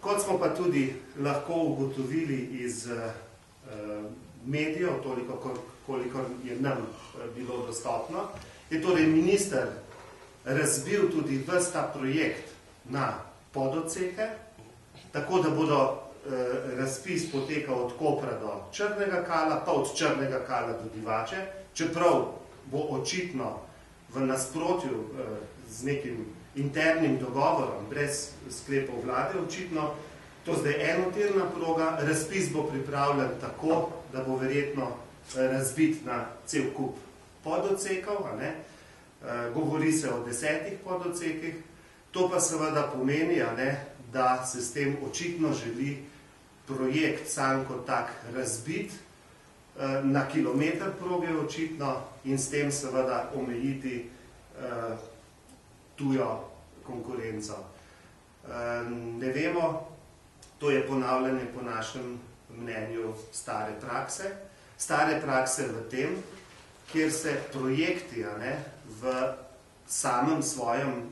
Kot smo pa tudi lahko ugotovili iz medijev, toliko kolikor je nam bilo dostopno, je torej minister razbil tudi ves ta projekt na pododseke, tako da bodo razpis potekal od Kopra do Črnega Kala, pa od Črnega Kala do Divače, čeprav bo očitno v nasprotju z nekim internim dogovorom, brez sklepov vlade, očitno to zdaj enotirna proga, razpis bo pripravljen tako, da bo verjetno razbit na cel kup pododsekov, govori se o 10 pododsekih, to pa seveda pomeni, da se s tem očitno želi projekt sam kot tak razbit na kilometr proge očitno in s tem seveda omejiti tujo konkurenco. Ne vemo, to je ponavljanje po našem mnenju stare prakse. Stare prakse v tem, kjer se projekti v samem svojem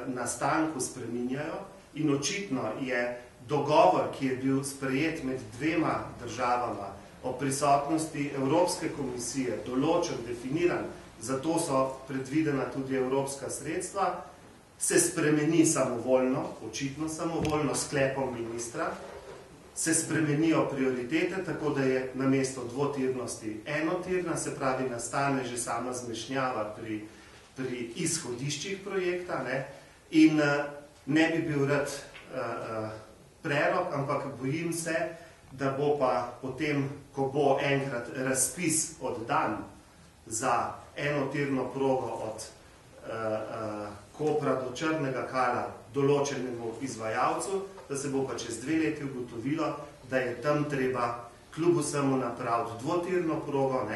nastanku spreminjajo in očitno je dogovor, ki je bil sprejet med dvema državama o prisotnosti Evropske komisije, določen, definiran, zato so predvidena tudi evropska sredstva, se spremeni samovoljno, očitno samovoljno, sklepom ministra, se spremenijo prioritete, tako da je namesto dvotirnosti enotirna, se pravi, nastane že sama zmešnjava pri izhodiščih projekta in ne bi bil rad prerok, ampak bojim se, da bo pa potem, ko bo enkrat razpis oddan za enotirno progo od Kopra do Črnega Kala določenemu izvajalcu, da se bo pa čez 2 leti ugotovilo, da je tam treba kljub vsemu napraviti dvotirno progo,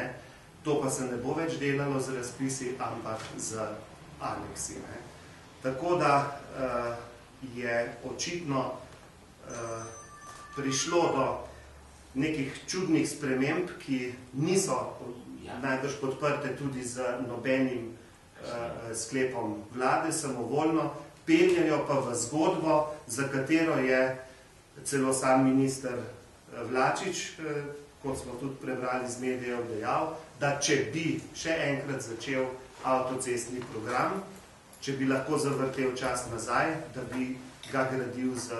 to pa se ne bo več delalo z razpisi, ampak z aneksi. Tako da je očitno prišlo do nekih čudnih sprememb, ki niso najbrž podprte tudi z nobenim sklepom vlade, samovoljno, peljajo pa v zgodbo, za katero je celo sam minister Vlačič, kot smo tudi prebrali z medijev, dejal, da če bi še enkrat začel avtocestni program, če bi lahko zavrtel čas nazaj, da bi ga gradil z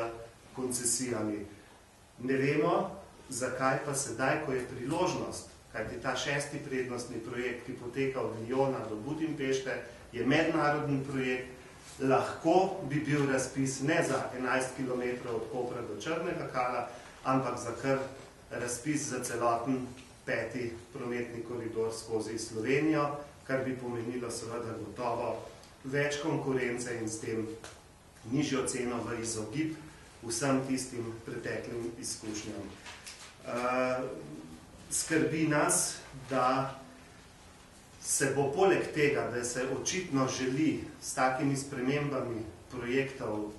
koncesijami. Ne vemo, zakaj pa sedaj, ko je priložnost, kajti ta 6. prednostni projekt, ki poteka od Liona do Budimpešte, je mednarodni projekt, lahko bi bil razpis ne za 11 km od Kopra do Črnega Kala, ampak za kar razpis za celoten 5. prometni koridor skozi Slovenijo, kar bi pomenilo seveda gotovo več konkurence in s tem nižjo ceno v izogib vsem tistim preteklim izkušnjam. Skrbi nas, da se bo poleg tega, da se očitno želi s takimi spremembami projektov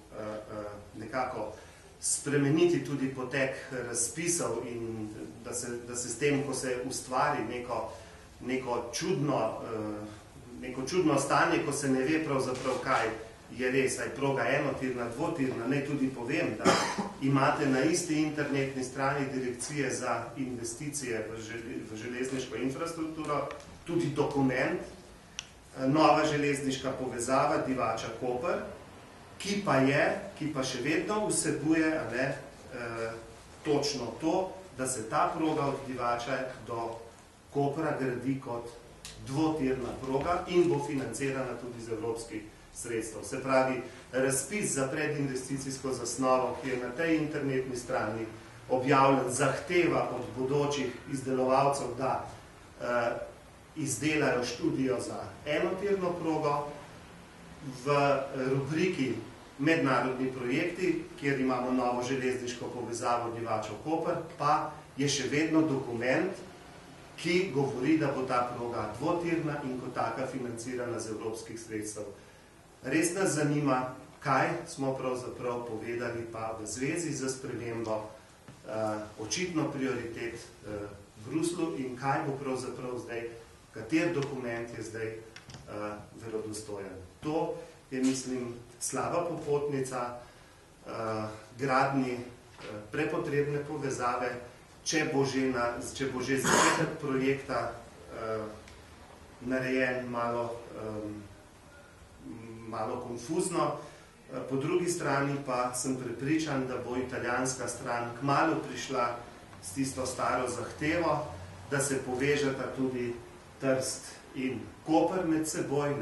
nekako spremeniti tudi potek razpisov in da se s tem, ko se ustvari neko čudno stanje, ko se ne ve pravzaprav kaj je res, aj proga enotirna, dvotirna, naj tudi povem, da imate na isti internetni strani Direkcije za investicije v železniško infrastrukturo tudi dokument, nova železniška povezava Divača-Koper, ki pa še vedno vsebuje točno to, da se ta proga od Divače do Kopra gradi kot dvotirna proga in bo financirana tudi z evropskih sredstev. Se pravi, razpis za predinvesticijsko zasnovo, ki je na tej internetni strani objavljen, zahteva od bodočih izdelovalcev, da izdelajo študijo za enotirno progo. V rubriki mednarodni projekti, kjer imamo novo železniško povezavo Divača-Koper, pa je še vedno dokument, ki govori, da bo ta proga dvotirna in kot taka financirana z evropskih sredstev. Res nas zanima, kaj smo pravzaprav povedali pa v zvezi z spremembo očitno prioritet v Bruslu in kaj bo pravzaprav zdaj, kater dokument je zdaj verodostojen. To je, mislim, slaba popotnica gradnji prepotrebne povezave, če bo že začetek projekta narejen malo konfuzno. Po drugi strani pa sem prepričan, da bo italijanska stran kmalu prišla s tisto staro zahtevo, da se povežeta tudi Trst in Koper med seboj.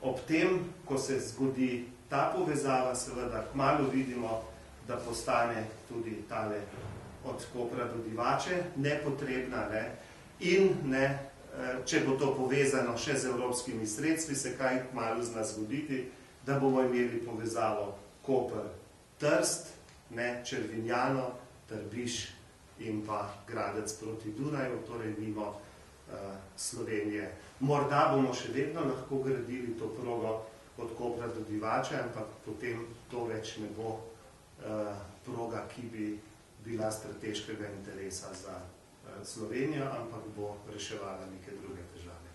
Ob tem, ko se zgodi ta povezava, seveda kmalu vidimo, da postane tudi tale od Kopra do Divače nepotrebna. In če bo to povezano še z evropskimi sredstvi, se kaj kmalu zna zgoditi, da bomo imeli povezavo Koper-Trst, Črvinjano, Trbiž in pa Gradec proti Dunaju, torej mimo Slovenije. Morda bomo še vedno lahko gradili to progo od Kopra do Divače, ampak potem to več ne bo proga, ki bi bila strateškega interesa za Slovenijo, ampak bo reševala neke druge težave.